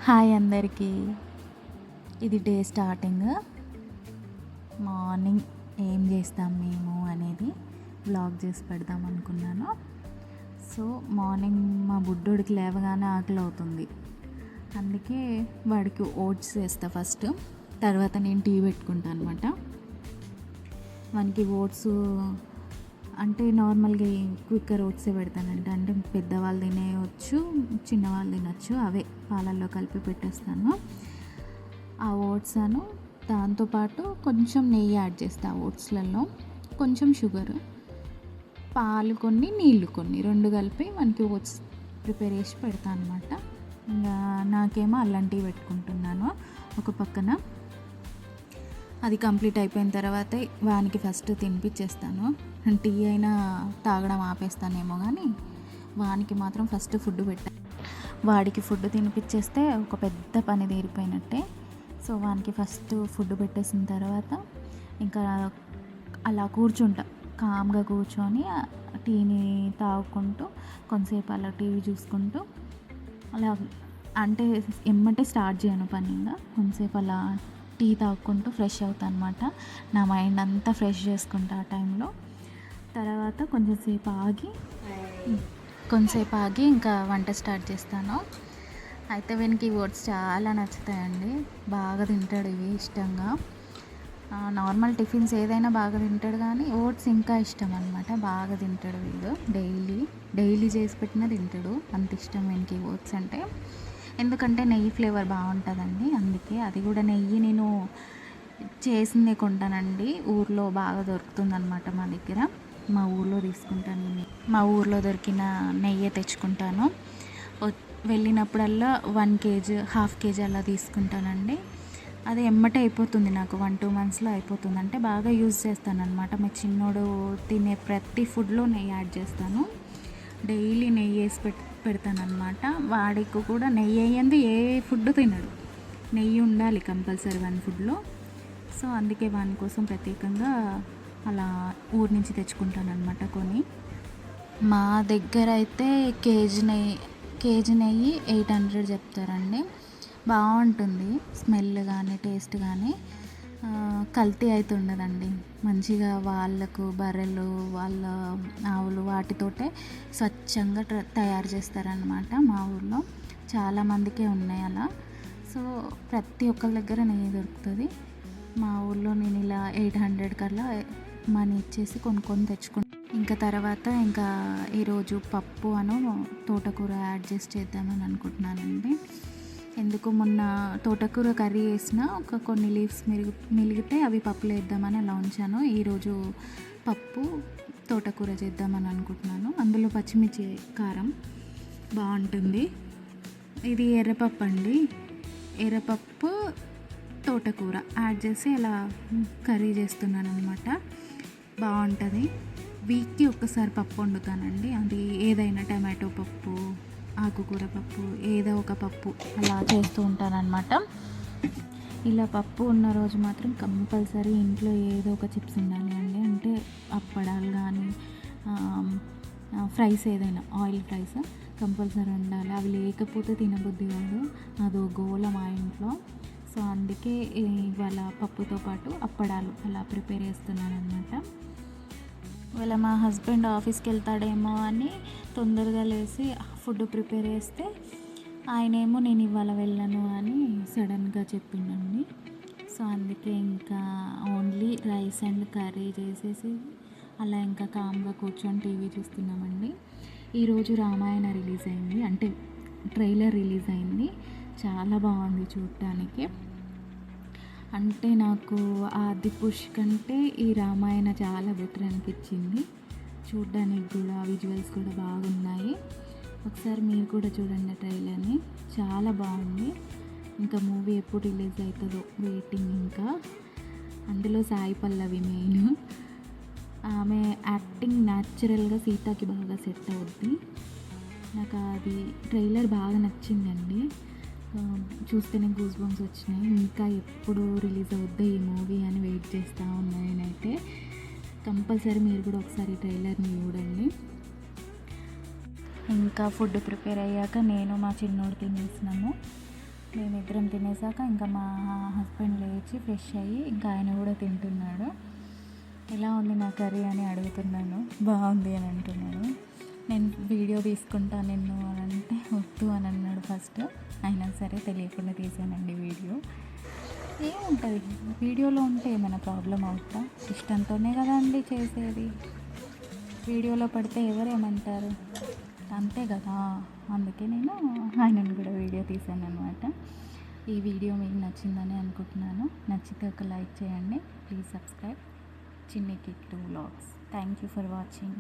Hi అందరికీ. ఇది day starting. Morning ఏం చేస్తాం మేము అనేది వ్లాగ్ చేసి పెడదాం అనుకున్నాను. సో మార్నింగ్ మా బుడ్డోడికి లేవగానే ఆకలి అవుతుంది. అందుకే వాడికి ఓట్స్ వేస్తా ఫస్ట్, తర్వాత నేను టీ పెట్టుకుంటాను అనమాట. వానికి ఓట్స్ అంటే నార్మల్గా క్విక్కర్ ఓట్సే పెడతానంట. అంటే పెద్దవాళ్ళు తినేయచ్చు, చిన్నవాళ్ళు తినచ్చు. అవే పాలల్లో కలిపి పెట్టేస్తాను. ఆ ఓట్స్ దాంతోపాటు కొంచెం నెయ్యి యాడ్ చేస్తా. ఆ ఓట్స్లలో కొంచెం షుగర్, పాలు కొన్ని, నీళ్ళు కొన్ని, రెండు కలిపి మనకి ఓట్స్ ప్రిపేర్ చేసి పెడతాను అనమాట. ఇంకా నాకేమో అల్లం టీ పెట్టుకుంటున్నాను ఒక పక్కన. అది కంప్లీట్ అయిపోయిన తర్వాత వానికి ఫస్ట్ తినిపించేస్తాను. టీ అయినా తాగడం ఆపేస్తానేమో కానీ వానికి మాత్రం ఫస్ట్ ఫుడ్ పెట్టాను. వాడికి ఫుడ్ తినిపించేస్తే ఒక పెద్ద పని తీరిపోయినట్టే. సో వానికి ఫస్ట్ ఫుడ్ పెట్టేసిన తర్వాత ఇంకా అలా కూర్చుంటా, కామ్గా కూర్చొని టీని తాగుకుంటూ కొంతసేపు అలా టీవీ చూసుకుంటూ అలా, అంటే ఎమ్మటే స్టార్ట్ చేయను పని. ఇంకా కొంతసేపు అలా టీ తాగుకుంటూ ఫ్రెష్ అవుతాను అనమాట. నా మైండ్ అంతా ఫ్రెష్ చేసుకుంటా ఆ టైంలో. తర్వాత కొంచెంసేపు ఆగి ఇంకా వంట స్టార్ట్ చేస్తాను. అయితే వీనికి ఓట్స్ చాలా నచ్చుతాయండి, బాగా తింటాడు ఇవి ఇష్టంగా. నార్మల్ టిఫిన్స్ ఏదైనా బాగా తింటాడు, కానీ ఓట్స్ ఇంకా ఇష్టం అనమాట. బాగా తింటాడు వీడు. డైలీ చేసి పెట్టినా తింటాడు, అంత ఇష్టం వీనికి ఓట్స్ అంటే. ఎందుకంటే నెయ్యి ఫ్లేవర్ బాగుంటుందండి, అందుకే. అది కూడా నెయ్యి నేను చేసిందే కొంటానండి, ఊర్లో బాగా దొరుకుతుందన్నమాట మా దగ్గర. మా ఊర్లో తీసుకుంటాను, మా ఊర్లో దొరికిన నెయ్యి తెచ్చుకుంటాను. వెళ్ళినప్పుడల్లా 1 kg, 1/2 kg అలా తీసుకుంటానండి. అది ఎమ్మటే అయిపోతుంది నాకు, 1-2 monthsలో అయిపోతుంది. అంటే బాగా యూజ్ చేస్తాను అనమాట. మా చిన్నోడు తినే ప్రతి ఫుడ్లో నెయ్యి యాడ్ చేస్తాను. డైలీ నెయ్యి వేసి పెడతాను అనమాట. వాడికి కూడా నెయ్యి వేయంది ఏ ఫుడ్ తినడు, నెయ్యి ఉండాలి కంపల్సరీ వన్ ఫుడ్లో. సో అందుకే వాని కోసం ప్రత్యేకంగా అలా ఊరి నుంచి తెచ్చుకుంటాను అనమాట కొని. మా దగ్గర అయితే కేజీ నెయ్యి 800 చెప్తారండి. బాగుంటుంది స్మెల్ కానీ టేస్ట్ కానీ. కల్తీ అయితే ఉండదండి. మంచిగా వాళ్ళకు బర్రెలు, వాళ్ళ ఆవులు వాటితోటే స్వచ్ఛంగా తయారు చేస్తారనమాట. మా ఊర్లో చాలామందికే ఉన్నాయి అలా. సో ప్రతి ఒక్కరి దగ్గర నెయ్యి దొరుకుతుంది. మా ఊర్లో నేను ఇలా 800 కల్లా మనీ ఇచ్చేసి కొనుక్కొని తెచ్చుకుంటాను. ఇంకా తర్వాత ఈరోజు పప్పు తోటకూర యాడ్ చేసి చేద్దామని అనుకుంటున్నానండి. ఎందుకు మొన్న తోటకూర కర్రీ వేసిన కొన్ని లీవ్స్ మిలిగితే అవి పప్పులో వేద్దామని అలా ఉంచాను. ఈరోజు పప్పు తోటకూర చేద్దామని అనుకుంటున్నాను. అందులో పచ్చిమిర్చి, కారం బాగుంటుంది. ఇది ఎర్రపప్పు అండి, ఎర్రపప్పు తోటకూర యాడ్ చేసి అలా కర్రీ చేస్తున్నాను అనమాట. బాగుంటుంది. వీక్కి ఒక్కసారి పప్పు వండుతానండి. అది ఏదైనా టమాటో పప్పు, ఆకుకూర పప్పు, ఏదో ఒక పప్పు అలా చేస్తూ ఉంటానన్నమాట. ఇలా పప్పు ఉన్న రోజు మాత్రం కంపల్సరీ ఇంట్లో ఏదో ఒక చిప్స్ ఉండాలి అండి. అంటే అప్పడాలు కానీ ఫ్రైస్, ఏదైనా ఆయిల్ ఫ్రైస్ కంపల్సరీ ఉండాలి. అవి లేకపోతే తినబుద్ధి కాదు, అదో గోల మా ఇంట్లో. సో అందుకే ఇవాళ పప్పుతో పాటు అప్పడాలు అలా ప్రిపేర్ చేస్తున్నాను అనమాట. ఇవాళ మా హస్బెండ్ ఆఫీస్కి వెళ్తాడేమో అని తొందరగా లేచి ఫుడ్ ప్రిపేర్ చేస్తే, ఆయనేమో నేను ఇవాళ వెళ్ళను అని సడన్గా చెప్పిండండి. సో అందుకే ఇంకా ఓన్లీ రైస్ అండ్ కర్రీ చేసేసి అలా ఇంకా కామ్గా కూర్చొని టీవీ చూస్తున్నామండి. ఈరోజు రామాయణ రిలీజ్ అయింది, అంటే ట్రైలర్ రిలీజ్ అయింది. చాలా బాగుంది చూడటానికి. అంటే నాకు ఆది పురుష్ కంటే ఈ రామాయణ చాలా బెటర్ అనిపించింది. చూడడానికి కూడా విజువల్స్ కూడా బాగున్నాయి. ఒకసారి మీరు కూడా చూడండి ట్రైలర్ని, చాలా బాగుంది. ఇంకా మూవీ ఎప్పుడు రిలీజ్ అవుతుందో వెయిటింగ్. ఇంకా అందులో సాయి పల్లవి మెయిన్, ఆమె యాక్టింగ్ న్యాచురల్గా సీతకి బాగా సెట్ అవుద్ది. నాకు అది ట్రైలర్ బాగా నచ్చిందండి. చూస్తేనే గూస్ బంప్స్ వచ్చినాయి. ఇంకా ఎప్పుడు రిలీజ్ అవుద్దో ఈ మూవీ అని వెయిట్ చేస్తూ ఉన్నాను నేనైతే. కంపల్సరీ మీరు కూడా ఒకసారి ట్రైలర్ని చూడండి. ఇంకా ఫుడ్ ప్రిపేర్ అయ్యాక నేను మా చిన్నోడు తినేసినాము. మేమిద్దరం తినేసాక ఇంకా మా హస్బెండ్ లేచి ఫ్రెష్ అయ్యి ఇంకా ఆయన కూడా తింటున్నాడు. ఎలా ఉంది నా కర్రీ అని అడుగుతున్నాను. బాగుంది అని అంటున్నాడు. నేను వీడియో తీసుకుంటా నిన్ను అని అంటే వద్దు అని అన్నాడు ఫస్ట్. అయినా సరే తెలియకుండా తీసానండి వీడియో. ఏముంటుంది వీడియోలో ఉంటే ఏమైనా ప్రాబ్లం అవుతా? ఇష్టంతోనే కదా అండి చేసేది. వీడియోలో పడితే ఎవరేమంటారు? అంతే కదా. అందుకే నేను ఆయనను కూడా వీడియో తీశాను అనమాట. ఈ వీడియో మీకు నచ్చిందని అనుకుంటున్నాను. నచ్చితే ఒక లైక్ చేయండి. Please subscribe Chinni Kittu vlogs. Thank you for watching.